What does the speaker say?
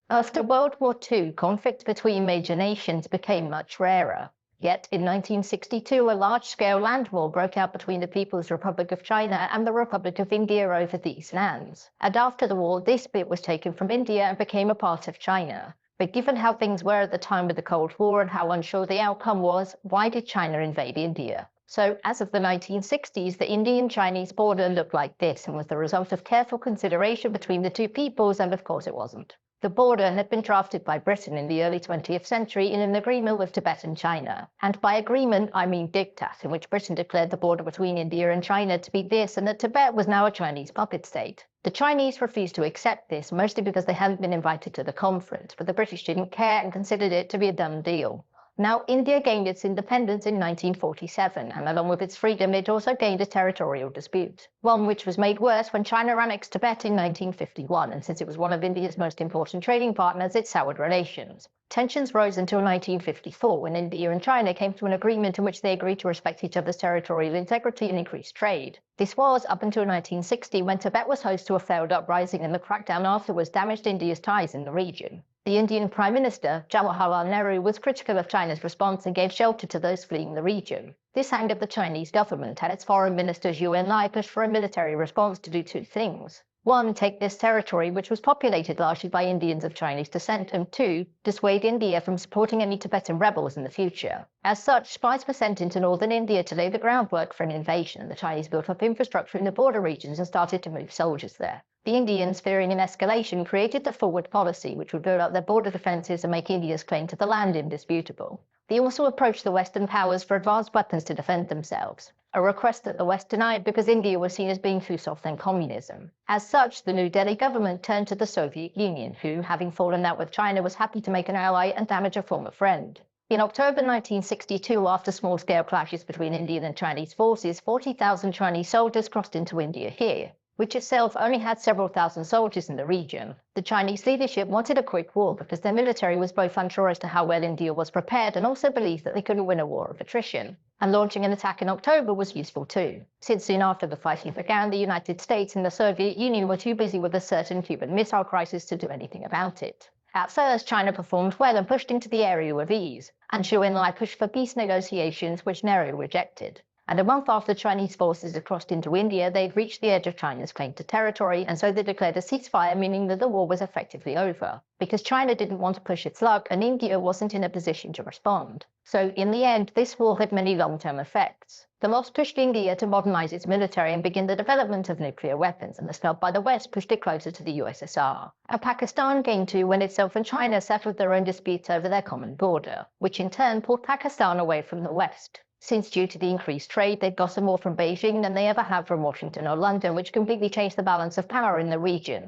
After World War II, conflict between major nations became much rarer. Yet, in 1962, a large-scale land war broke out between the People's Republic of China and the Republic of India over these lands. And after the war, this bit was taken from India and became a part of China. But given how things were at the time of the Cold War and how unsure the outcome was, why did China invade India? So, as of the 1960s, the Indian-Chinese border looked like this and was the result of careful consideration between the two peoples, and of course it wasn't. The border had been drafted by Britain in the early 20th century in an agreement with Tibet and China. And by agreement, I mean diktat, in which Britain declared the border between India and China to be this, and that Tibet was now a Chinese puppet state. The Chinese refused to accept this, mostly because they hadn't been invited to the conference, but the British didn't care and considered it to be a done deal. Now, India gained its independence in 1947, and along with its freedom, it also gained a territorial dispute, one which was made worse when China annexed Tibet in 1951, and since it was one of India's most important trading partners, it soured relations. Tensions rose until 1954, when India and China came to an agreement in which they agreed to respect each other's territorial integrity and increase trade. This was up until 1960, when Tibet was host to a failed uprising, and the crackdown afterwards damaged India's ties in the region. The Indian Prime Minister, Jawaharlal Nehru, was critical of China's response and gave shelter to those fleeing the region. This angered the Chinese government, and its foreign minister Zhou Enlai pushed for a military response to do two things. One, take this territory, which was populated largely by Indians of Chinese descent, and two, dissuade India from supporting any Tibetan rebels in the future. As such, spies were sent into northern India to lay the groundwork for an invasion, and the Chinese built up infrastructure in the border regions and started to move soldiers there. The Indians, fearing an escalation, created the forward policy, which would build up their border defences and make India's claim to the land indisputable. They also approached the Western powers for advanced weapons to defend themselves, a request that the West denied because India was seen as being too soft on communism. As such, the New Delhi government turned to the Soviet Union, who, having fallen out with China, was happy to make an ally and damage a former friend. In October 1962, after small-scale clashes between Indian and Chinese forces, 40,000 Chinese soldiers crossed into India here, which itself only had several thousand soldiers in the region. The Chinese leadership wanted a quick war because their military was both unsure as to how well India was prepared and also believed that they couldn't win a war of attrition. And launching an attack in October was useful too, since soon after the fighting began, the United States and the Soviet Union were too busy with a certain Cuban Missile Crisis to do anything about it. At first, China performed well and pushed into the area with ease, and Zhou Enlai pushed for peace negotiations, which Nehru rejected. And a month after Chinese forces had crossed into India, they'd reached the edge of China's claim to territory, and so they declared a ceasefire, meaning that the war was effectively over, because China didn't want to push its luck and India wasn't in a position to respond. So, in the end, this war had many long-term effects. The loss pushed India to modernize its military and begin the development of nuclear weapons, and the spell by the West pushed it closer to the USSR. And Pakistan gained too when itself and China settled their own disputes over their common border, which in turn pulled Pakistan away from the West, since due to the increased trade, they'd gotten more from Beijing than they ever had from Washington or London, which completely changed the balance of power in the region.